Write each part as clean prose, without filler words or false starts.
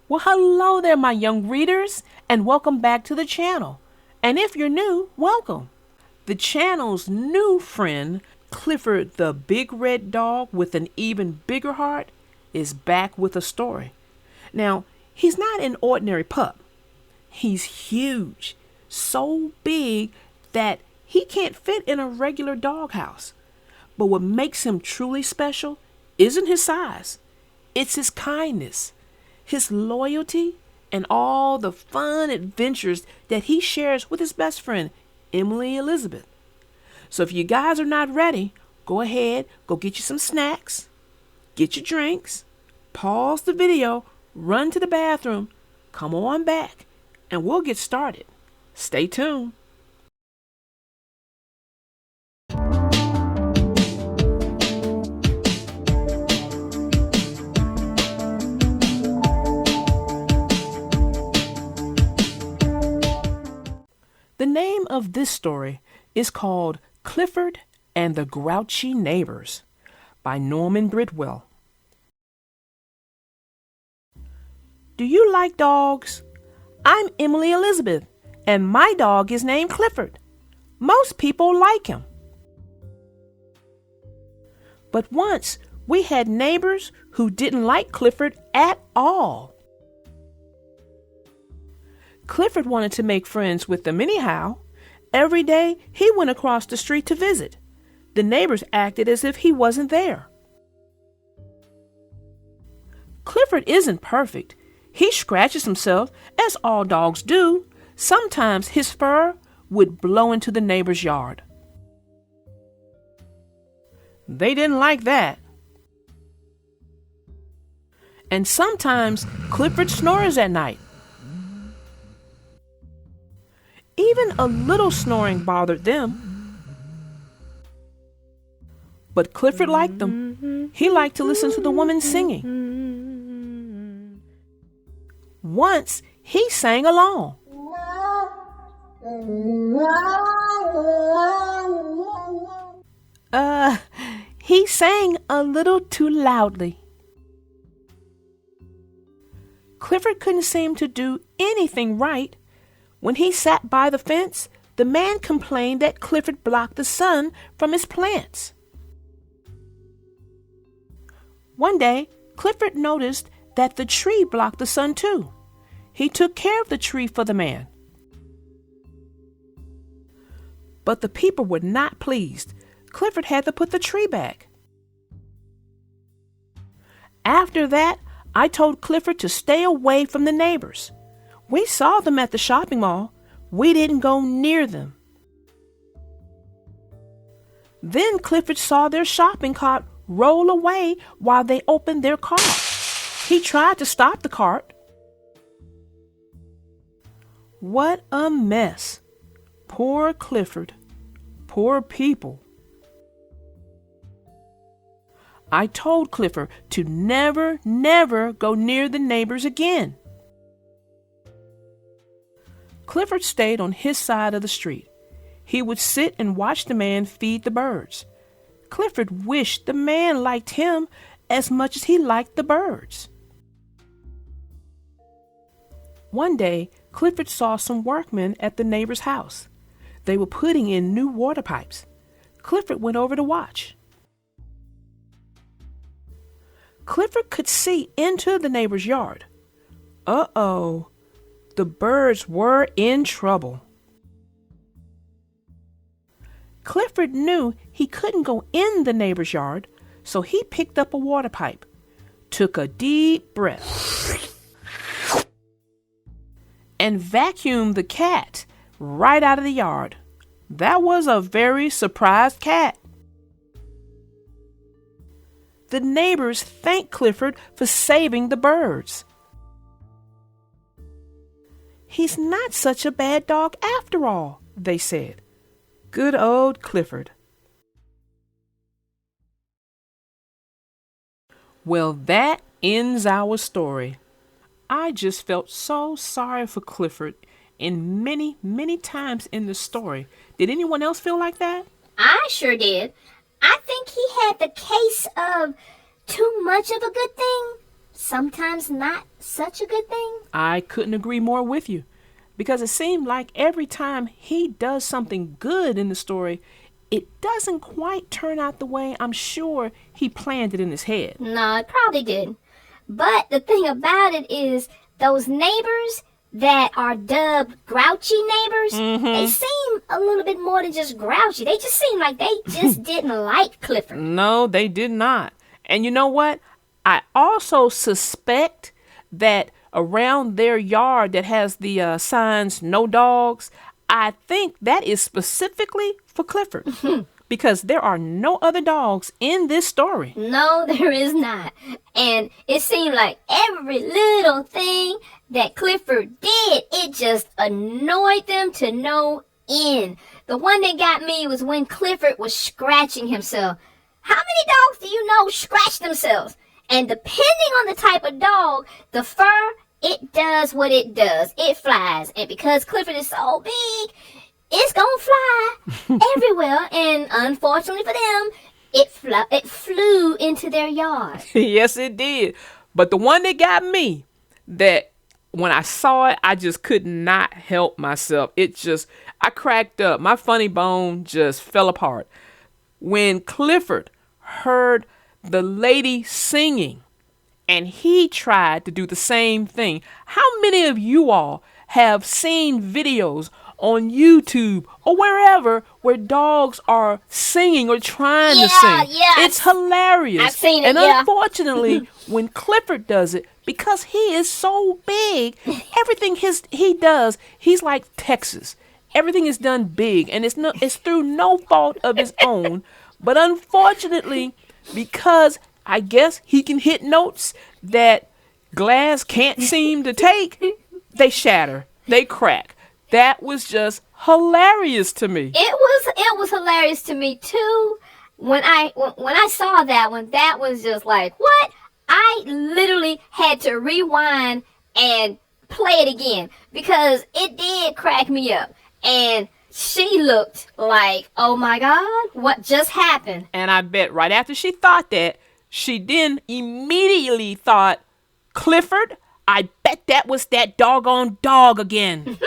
Well, hello there, my young readers, and welcome back to the channel. And if you're new, welcome. The channel's new friend, Clifford the big red dog with an even bigger heart, is back with a story. Now, he's not an ordinary pup. He's huge, so big that he can't fit in a regular doghouse. But what makes him truly special isn't his size, it's his kindness, his loyalty, and all the fun adventures that he shares with his best friend, Emily Elizabeth. So if you guys are not ready, go ahead, go get you some snacks, get your drinks, pause the video, run to the bathroom, come on back, and we'll get started. Stay tuned. The name of this story is called Clifford and the Grouchy Neighbors by Norman Bridwell. Do you like dogs? I'm Emily Elizabeth, and my dog is named Clifford. Most people like him. But once we had neighbors who didn't like Clifford at all. Clifford wanted to make friends with them anyhow. Every day he went across the street to visit. The neighbors acted as if he wasn't there. Clifford isn't perfect. He scratches himself, as all dogs do. Sometimes his fur would blow into the neighbor's yard. They didn't like that. And sometimes Clifford snores at night. Even a little snoring bothered them. But Clifford liked them. He liked to listen to the woman singing. Once he sang along. He sang a little too loudly. Clifford couldn't seem to do anything right. When he sat by the fence, the man complained that Clifford blocked the sun from his plants. One day, Clifford noticed that the tree blocked the sun too. He took care of the tree for the man. But the people were not pleased. Clifford had to put the tree back. After that, I told Clifford to stay away from the neighbors. We saw them at the shopping mall. We didn't go near them. Then Clifford saw their shopping cart roll away while they opened their car. He tried to stop the cart. What a mess. Poor Clifford. Poor people. I told Clifford to never go near the neighbors again. Clifford stayed on his side of the street. He would sit and watch the man feed the birds. Clifford wished the man liked him as much as he liked the birds. One day, Clifford saw some workmen at the neighbor's house. They were putting in new water pipes. Clifford went over to watch. Clifford could see into the neighbor's yard. Uh-oh. The birds were in trouble. Clifford knew he couldn't go in the neighbor's yard, so he picked up a water pipe, took a deep breath, and vacuumed the cat right out of the yard. That was a very surprised cat. The neighbors thanked Clifford for saving the birds. He's not such a bad dog after all, they said. Good old Clifford. Well, that ends our story. I just felt so sorry for Clifford, and many times in the story. Did anyone else feel like that? I sure did. I think he had the case of too much of a good thing. sometimes not such a good thing? I couldn't agree more with you, because it seemed like every time he does something good in the story, it doesn't quite turn out the way I'm sure he planned it in his head. No, it probably didn't. But the thing about it is, those neighbors that are dubbed grouchy neighbors, they seem a little bit more than just grouchy. They just seem like they just didn't like Clifford. No, they did not. And you know what? I also suspect that around their yard that has the signs "No Dogs," I think that is specifically for Clifford. Because there are no other dogs in this story. No, there is not. And it seemed like every little thing that Clifford did, it just annoyed them to no end. The one that got me was when Clifford was scratching himself. How many dogs do you know scratch themselves? And depending on the type of dog, the fur, it does what it does. It flies. And because Clifford is so big, it's gonna fly everywhere. And unfortunately for them, it flew into their yard. Yes, it did. But the one that got me, that when I saw it, I just could not help myself. I cracked up. My funny bone just fell apart. When Clifford heard the lady singing and he tried to do the same thing. How many of you all have seen videos on YouTube or wherever where dogs are singing or trying to sing? Yes. It's hilarious. I've seen it, and unfortunately, when Clifford does it, because he is so big, everything he does, he's like Texas. Everything is done big, and it's through no fault of his own. But unfortunately, because I guess he can hit notes that glass can't seem to take, they shatter, they crack. That was just hilarious to me. It was hilarious to me too. When I saw that one, that was just like, what? I literally had to rewind and play it again because it did crack me up. And she looked like, oh my God, what just happened? And I bet right after she thought that, she then immediately thought, Clifford, I bet that was that doggone dog again.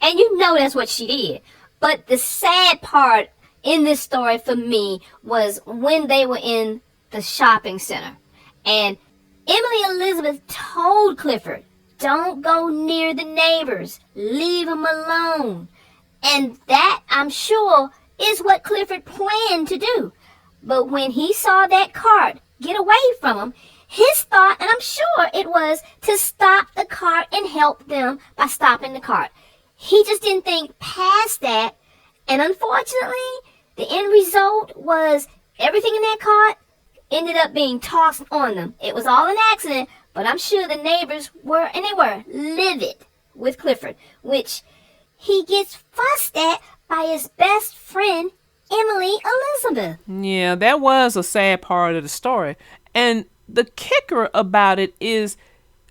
And you know that's what she did. But the sad part in this story for me was when they were in the shopping center. And Emily Elizabeth told Clifford, don't go near the neighbors. Leave them alone. And that, I'm sure, is what Clifford planned to do. But when he saw that cart get away from him, his thought, and I'm sure it was, to stop the cart and help them by stopping the cart. He just didn't think past that. And unfortunately, the end result was everything in that cart ended up being tossed on them. It was all an accident, but I'm sure the neighbors were livid with Clifford, which he gets fussed at by his best friend, Emily Elizabeth. Yeah, that was a sad part of the story. And the kicker about it is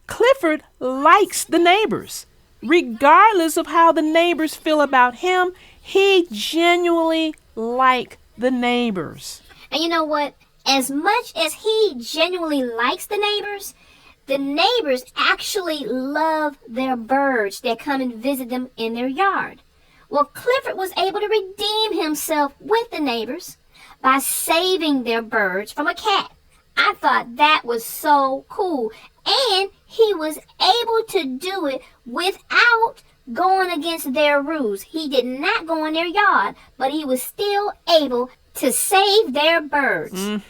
Clifford likes the neighbors. Regardless of how the neighbors feel about him, he genuinely likes the neighbors. And you know what? As much as he genuinely likes the neighbors actually love their birds that come and visit them in their yard. Well, Clifford was able to redeem himself with the neighbors by saving their birds from a cat. I thought that was so cool. And he was able to do it without going against their rules. He did not go in their yard, but he was still able to save their birds.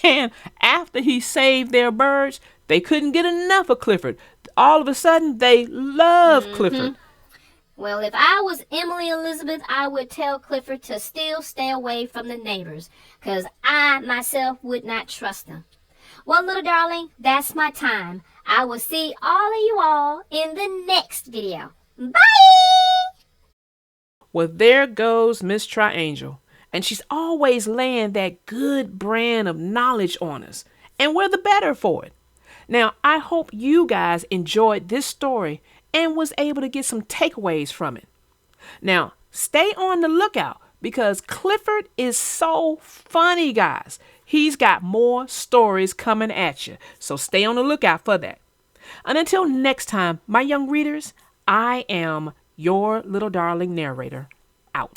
And after he saved their birds, they couldn't get enough of Clifford. All of a sudden, they love Clifford. Well, if I was Emily Elizabeth, I would tell Clifford to still stay away from the neighbors, because I myself would not trust them. Well, little darling, that's my time. I will see all of you all in the next video. Bye! Well, there goes Miss Triangel. And she's always laying that good brand of knowledge on us. And we're the better for it. Now, I hope you guys enjoyed this story and was able to get some takeaways from it. Now, stay on the lookout because Clifford is so funny, guys. He's got more stories coming at you, so stay on the lookout for that. And until next time, my young readers, I am your little darling narrator, out.